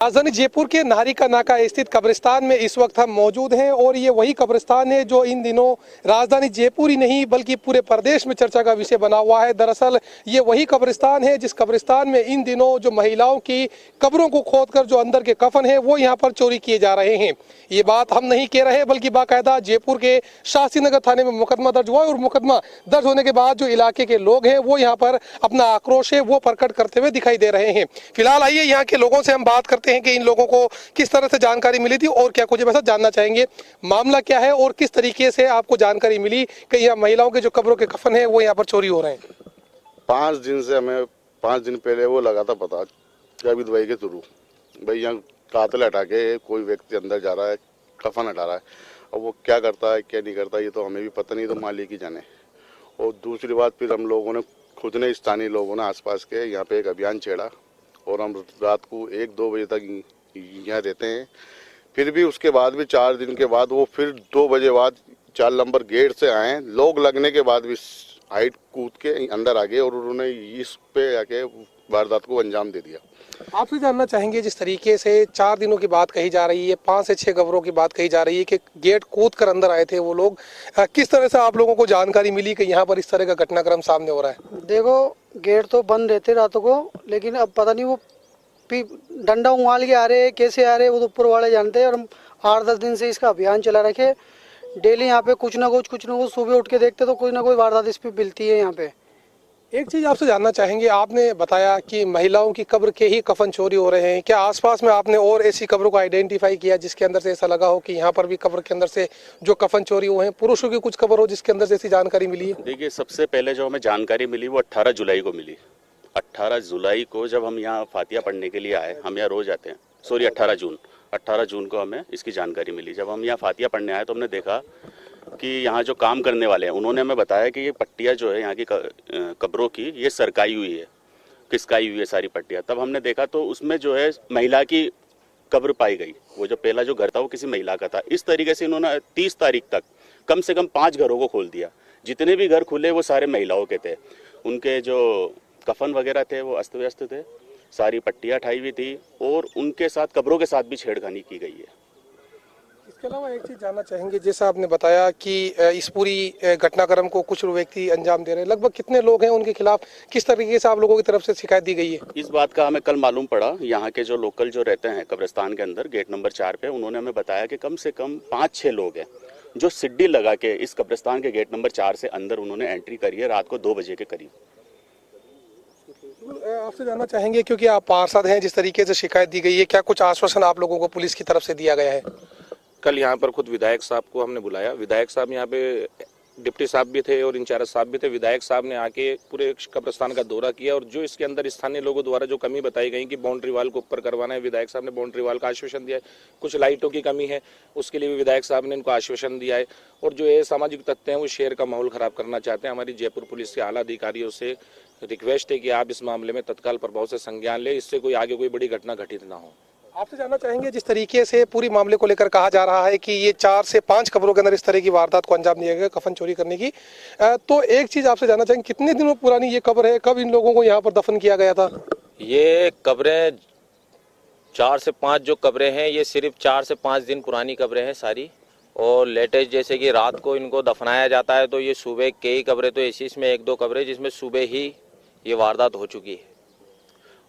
राजधानी जयपुर के नाहरी का नाका स्थित कब्रिस्तान में इस वक्त हम मौजूद हैं और ये वही कब्रिस्तान है जो इन दिनों राजधानी जयपुर ही नहीं बल्कि पूरे प्रदेश में चर्चा का विषय बना हुआ है। दरअसल ये वही कब्रिस्तान है जिस कब्रिस्तान में इन दिनों जो महिलाओं की कब्रों को खोदकर जो अंदर के कफन है वो यहाँ पर चोरी किए जा रहे हैं। ये बात हम नहीं कह रहे बल्कि बाकायदा जयपुर के शास्त्री नगर थाने में मुकदमा दर्ज हुआ और मुकदमा दर्ज होने के बाद जो इलाके के लोग हैं वो यहाँ पर अपना आक्रोश है वो प्रकट करते हुए दिखाई दे रहे हैं। फिलहाल आइए यहाँ के लोगों से हम बात करते हैं कि इन लोगों को किस तरह से जानकारी मिली थी और क्या कुछ ऐसा जानना चाहेंगे। मामला क्या है और किस तरीके से आपको जानकारी मिली कि यहाँ महिलाओं के जो कब्रों के कफन है वो यहाँ पर चोरी हो रहे हैं? 5 दिन से हमें 5 दिन पहले वो लगा था पता जावेद भाई के थ्रू, भाई यहाँ कातिल हटा के कोई व्यक्ति अंदर जा रहा है, कफन हटा रहा है। और वो क्या करता है क्या नहीं करता ये तो हमें भी पता नहीं, तो मालिक ही जाने। और दूसरी बात फिर हम लोगों ने खुद ने स्थानीय लोगों ने आसपास के यहाँ पे एक अभियान छेड़ा और हम रात को 1-2 बजे तक यहाँ रहते हैं। फिर भी उसके बाद भी 4 दिन के बाद वो फिर 2 बजे बाद 4 नंबर गेट से आए, लोग लगने के बाद भी हाइट कूद के अंदर आ गए और उन्होंने इस पे आके वारदात को अंजाम दे दिया। आपसे जानना चाहेंगे जिस तरीके से 4 दिनों की बात कही जा रही है, 5 से 6 कब्रों की बात कही जा रही है कि गेट कूद कर अंदर आए थे वो लोग, किस तरह से आप लोगों को जानकारी मिली कि यहाँ पर इस तरह का घटनाक्रम सामने हो रहा है? देखो गेट तो बंद रहते रातों को, लेकिन अब पता नहीं वो डंडा उंगाल के आ रहे हैं, कैसे आ रहे हैं वो तो ऊपर वाले जानते हैं। और हम 8-10 दिन से इसका अभियान चला रखे, डेली यहाँ पे कुछ ना कुछ सुबह उठ के देखते तो कोई ना कोई वारदात इस पे मिलती है यहाँ पे। एक चीज आपसे जानना चाहेंगे, आपने बताया कि महिलाओं की कब्र के ही कफन चोरी हो रहे हैं, क्या आसपास में आपने और ऐसी कब्रों को आइडेंटिफाई किया जिसके अंदर से ऐसा लगा हो कि यहाँ पर भी कब्र के अंदर से जो कफन चोरी हुए हैं, पुरुषों की कुछ कब्र हो जिसके अंदर से ऐसी जानकारी मिली है? देखिए, सबसे पहले जो हमें जानकारी मिली वो 18 जुलाई को मिली। 18 जुलाई को जब हम यहाँ फातिया पढ़ने के लिए आए, हम यहाँ रोज आते हैं, सॉरी 18 जून को हमें इसकी जानकारी मिली। जब हम यहाँ फातिया पढ़ने आए तो हमने देखा कि यहाँ जो काम करने वाले हैं उन्होंने हमें बताया कि ये पट्टियाँ जो है यहाँ की कब्रों की ये सरकाई हुई है, किसकाई हुई है सारी पट्टियाँ। तब हमने देखा तो उसमें जो है महिला की कब्र पाई गई। वो जो पहला जो घर था वो किसी महिला का था। इस तरीके से इन्होंने 30 तारीख तक कम से कम 5 घरों को खोल दिया। जितने भी घर खुले वो सारे महिलाओं के थे। उनके जो कफन वगैरह थे वो अस्त व्यस्त थे, सारी पट्टियाँ हटाई हुई थी और उनके साथ कब्रों के साथ भी छेड़खानी की गई है। इसके अलावा एक चीज जानना चाहेंगे, जैसा आपने बताया कि इस पूरी घटनाक्रम को कुछ व्यक्ति अंजाम दे रहे हैं, लगभग कितने लोग हैं, उनके खिलाफ किस तरीके से आप लोगों की तरफ से शिकायत दी गई है? इस बात का हमें कल मालूम पड़ा। यहाँ के जो लोकल जो रहते हैं कब्रिस्तान के अंदर गेट नंबर 4 पे, उन्होंने हमें बताया कि कम से कम 5-6 लोग हैं जो सिड्डी लगा के इस कब्रिस्तान के गेट नंबर 4 से अंदर उन्होंने एंट्री करी है रात को 2 बजे के करीब। आपसे जानना चाहेंगे, क्योंकि आप पार्षद हैं, जिस तरीके से शिकायत दी गई है, क्या कुछ आश्वासन आप लोगों को पुलिस की तरफ से दिया गया है? कल यहाँ पर खुद विधायक साहब को हमने बुलाया। विधायक साहब यहाँ पे डिप्टी साहब भी थे और इंचार्ज साहब भी थे। विधायक साहब ने आके पूरे कब्रिस्तान का दौरा किया और जो इसके अंदर स्थानीय लोगों द्वारा जो कमी बताई गई कि बाउंड्री वाल को ऊपर करवाना है, विधायक साहब ने बाउंड्री वाल का आश्वासन दिया है। कुछ लाइटों की कमी है, उसके लिए भी विधायक साहब ने इनको आश्वासन दिया है। और जो ये सामाजिक तत्व हैं वो शहर का माहौल खराब करना चाहते हैं। हमारी जयपुर पुलिस के आला अधिकारियों से रिक्वेस्ट है कि आप इस मामले में तत्काल प्रभाव से संज्ञान लें, इससे कोई आगे कोई बड़ी घटना घटित ना हो। आपसे जानना चाहेंगे, जिस तरीके से पूरी मामले को लेकर कहा जा रहा है कि ये 4 से 5 कब्रों के अंदर इस तरह की वारदात को अंजाम दिया गया कफन चोरी करने की, तो एक चीज आपसे जानना चाहेंगे, कितने दिनों पुरानी ये कब्र है, कब इन लोगों को यहाँ पर दफन किया गया था? ये कब्रें 4 से 5 जो कब्रें हैं ये सिर्फ 4 से 5 दिन पुरानी कब्रें हैं सारी। और लेटेस्ट जैसे कि रात को इनको दफनाया जाता है तो ये सुबह कई कब्रें तो ऐसी, इसमें 1-2 कब्रें जिसमें सुबह ही ये वारदात हो चुकी है।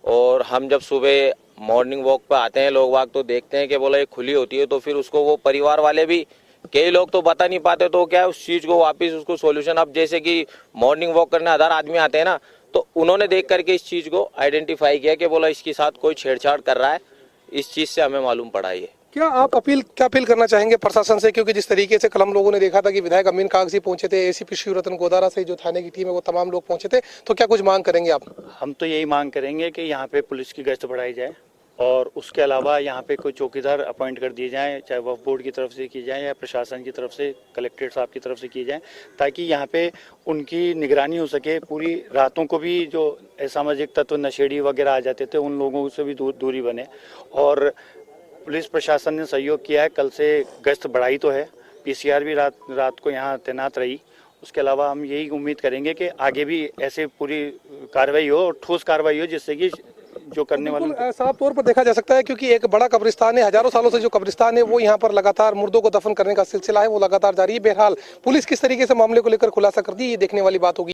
और हम जब सुबह मॉर्निंग वॉक पे आते हैं लोग वाग तो देखते हैं कि बोला ये खुली होती है, तो फिर उसको वो परिवार वाले भी कई लोग तो बता नहीं पाते, तो क्या है उस चीज़ को वापस उसको सॉल्यूशन, अब जैसे कि मॉर्निंग वॉक करने 1000 आदमी आते हैं ना, तो उन्होंने देख करके इस चीज़ को आइडेंटिफाई किया कि बोला इसके साथ कोई छेड़छाड़ कर रहा है। इस चीज़ से हमें मालूम पड़ा ये। क्या आप अपील करना चाहेंगे प्रशासन से, क्योंकि जिस तरीके से कल हम लोगों ने देखा था कि विधायक अमीन कागजी पहुंचे थे, एसीपी शिवरतन गोदारा से जो थाने की टीम है वो तमाम लोग पहुंचे थे, तो क्या कुछ मांग करेंगे आप? हम तो यही मांग करेंगे कि यहाँ पे पुलिस की गश्त बढ़ाई जाए और उसके अलावा यहाँ पे कोई चौकीदार अपॉइंट कर दिए जाएं, चाहे वक्फ बोर्ड की तरफ से की जाए या प्रशासन की तरफ से, कलेक्ट्रेट साहब की तरफ से की जाए, ताकि यहाँ पे उनकी निगरानी हो सके। पूरी रातों को भी जो असामाजिक तत्व नशेड़ी वगैरह आ जाते थे उन लोगों से भी दूरी बने। और पुलिस प्रशासन ने सहयोग किया है, कल से गश्त बढ़ाई तो है, पीसीआर भी रात को यहाँ तैनात रही। उसके अलावा हम यही उम्मीद करेंगे कि आगे भी ऐसे पूरी कार्रवाई हो और ठोस कार्रवाई हो, जिससे कि जो करने वालों बिल्कुल, साफ तौर पर देखा जा सकता है क्योंकि एक बड़ा कब्रिस्तान है, हजारों सालों से जो कब्रिस्तान है वो यहाँ पर लगातार मुर्दों को दफन करने का सिलसिला है वो लगातार जारी है। बहरहाल पुलिस किस तरीके से मामले को लेकर खुलासा करती है ये देखने वाली बात होगी।